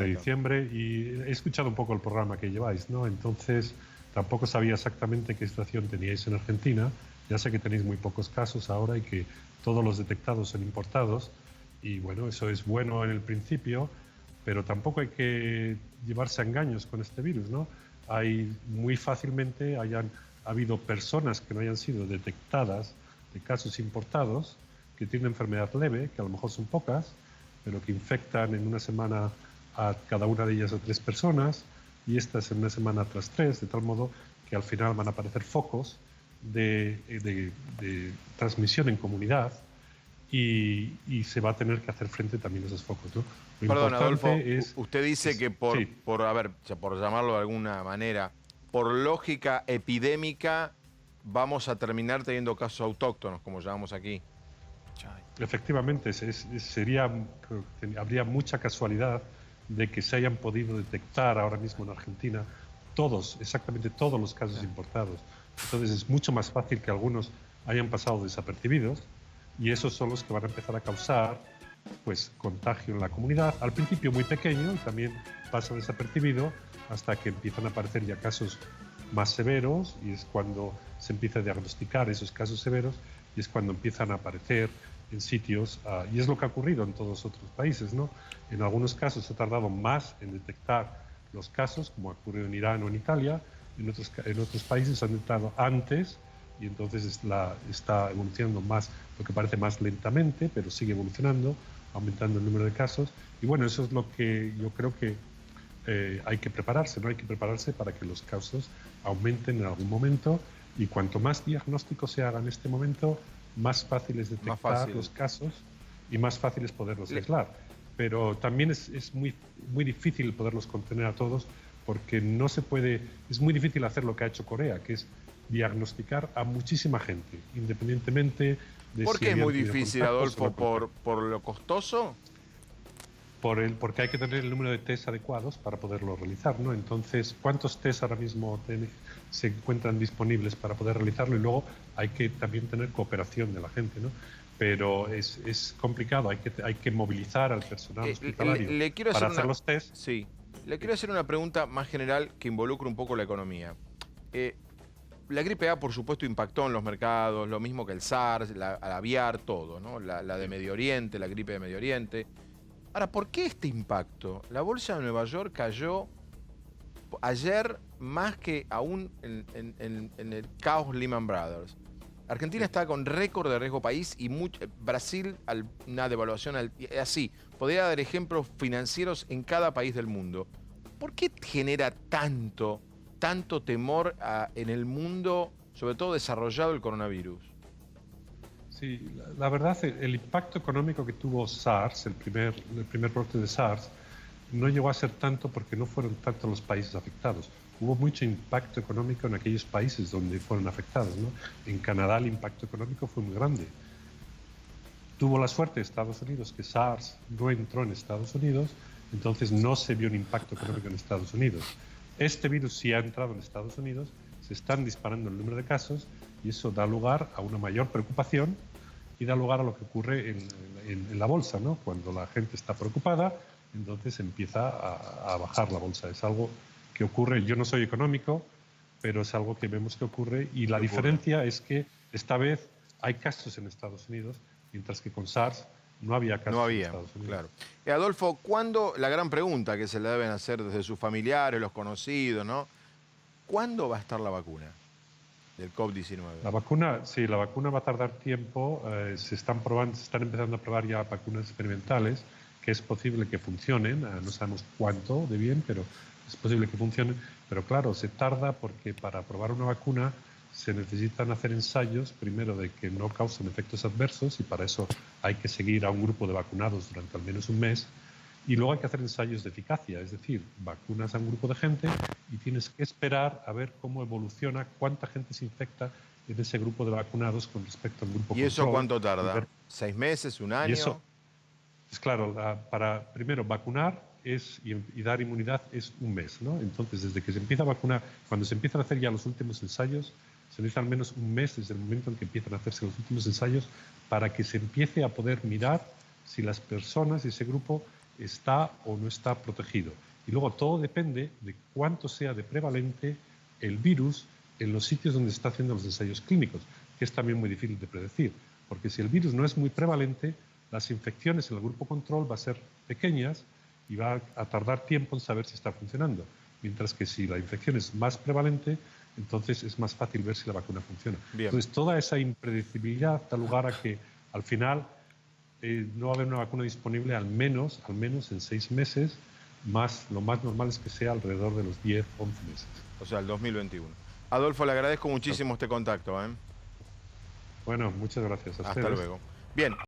desde diciembre y he escuchado un poco el programa que lleváis, ¿no? Entonces tampoco sabía exactamente qué situación teníais en Argentina. Ya sé que tenéis muy pocos casos ahora y que todos los detectados son importados y bueno, eso es bueno en el principio, pero tampoco hay que llevarse a engaños con este virus, ¿no? Hay muy fácilmente ha habido personas que no hayan sido detectadas de casos importados que tienen enfermedad leve, que a lo mejor son pocas, pero que infectan en una semana a cada una de ellas a 3 personas y estas en una semana tras 3, de tal modo que al final van a aparecer focos de transmisión en comunidad y se va a tener que hacer frente también a esos focos, ¿no? Lo Perdón, Adolfo, importante es... usted dice que sí, a ver, por llamarlo de alguna manera, por lógica epidémica, vamos a terminar teniendo casos autóctonos, como llamamos aquí. efectivamente, habría mucha casualidad de que se hayan podido detectar ahora mismo en Argentina exactamente todos los casos importados. Entonces es mucho más fácil que algunos hayan pasado desapercibidos y esos son los que van a empezar a causar pues contagio en la comunidad, al principio muy pequeño y también pasa desapercibido hasta que empiezan a aparecer ya casos más severos y es cuando se empieza a diagnosticar esos casos severos y es cuando empiezan a aparecer en sitios, y es lo que ha ocurrido en todos los otros países, ¿no? En algunos casos se ha tardado más en detectar los casos, como ha ocurrido en Irán o en Italia, en otros países han detectado antes y entonces está evolucionando más, lo que parece más lentamente, pero sigue evolucionando, aumentando el número de casos. Y bueno, eso es lo que yo creo que hay que prepararse, ¿no? Hay que prepararse para que los casos aumenten en algún momento y cuanto más diagnósticos se hagan en este momento, más fácil es Más detectar los fácil. casos y más fácil es poderlos Le- aislar. Pero también es muy difícil poderlos contener a todos porque no se puede, es muy difícil hacer lo que ha hecho Corea, que es diagnosticar a muchísima gente, independientemente de ¿Por si qué es muy habían tenido difícil, contactos o Adolfo? no contactos. ¿Por lo costoso? Porque hay que tener el número de test adecuados para poderlo realizar, ¿no? Entonces, ¿cuántos test ahora mismo se encuentran disponibles para poder realizarlo? Y luego hay que también tener cooperación de la gente, ¿no? Pero es complicado, hay que movilizar al personal hospitalario Le quiero para hacer hacer una... los test. Sí, le Sí. quiero hacer una pregunta más general que involucre un poco la economía. Eh, la gripe A, por supuesto, impactó en los mercados, lo mismo que el SARS, la aviar, todo, ¿no? La de Medio Oriente, la gripe de Medio Oriente. Ahora, ¿por qué este impacto? La bolsa de Nueva York cayó ayer más que aún en el caos Lehman Brothers. Argentina Sí. está con récord de riesgo país y Brasil una devaluación así. Podría dar ejemplos financieros en cada país del mundo. ¿Por qué genera tanto temor en el mundo, sobre todo desarrollado, el coronavirus? Sí, la verdad, el impacto económico que tuvo SARS, el primer brote de SARS, no llegó a ser tanto porque no fueron tantos los países afectados. Hubo mucho impacto económico en aquellos países donde fueron afectados, ¿no? En Canadá el impacto económico fue muy grande. Tuvo la suerte Estados Unidos que SARS no entró en Estados Unidos, entonces no se vio un impacto económico en Estados Unidos. Este virus sí ha entrado en Estados Unidos, se están disparando el número de casos y eso da lugar a una mayor preocupación y da lugar a lo que ocurre en la bolsa, ¿no? Cuando la gente está preocupada, entonces empieza a bajar la bolsa. Es algo que ocurre, yo no soy económico, pero es algo que vemos que ocurre y la ¿Qué ocurre? diferencia es que esta vez hay casos en Estados Unidos, mientras que con SARS no había No casos en había, Estados Unidos. claro. Adolfo, ¿cuándo, la gran pregunta que se le deben hacer desde sus familiares, los conocidos, ¿no? ¿Cuándo va a estar la vacuna del COVID-19? La vacuna, sí, la vacuna va a tardar tiempo. Se están empezando a probar ya vacunas experimentales, que es posible que funcionen. No sabemos cuánto de bien, pero es posible que funcionen. Pero claro, se tarda porque para probar una vacuna se necesitan hacer ensayos, primero de que no causen efectos adversos, y para eso hay que seguir a un grupo de vacunados durante al menos un mes. Y luego hay que hacer ensayos de eficacia, es decir, vacunas a un grupo de gente y tienes que esperar a ver cómo evoluciona, cuánta gente se infecta en ese grupo de vacunados con respecto al grupo ¿Y eso control cuánto y tarda? ver. ¿6 meses? ¿Un Y eso año? es claro, para primero vacunar y dar inmunidad es un mes, ¿no? Entonces, desde que se empieza a vacunar, cuando se empiezan a hacer ya los últimos ensayos, se necesita al menos un mes desde el momento en que empiezan a hacerse los últimos ensayos para que se empiece a poder mirar si las personas de ese grupo está o no está protegido. Y luego todo depende de cuánto sea de prevalente el virus en los sitios donde se está haciendo los ensayos clínicos, que es también muy difícil de predecir, porque si el virus no es muy prevalente, las infecciones en el grupo control van a ser pequeñas y va a tardar tiempo en saber si está funcionando. Mientras que si la infección es más prevalente, entonces es más fácil ver si la vacuna funciona. Bien. Entonces, toda esa impredecibilidad da lugar a que, al final, no va a haber una vacuna disponible al menos en 6 meses, lo más normal es que sea alrededor de los 10, 11 meses. O sea, el 2021. Adolfo, le agradezco muchísimo este contacto. Bueno, muchas gracias a Hasta ustedes. luego. Bien.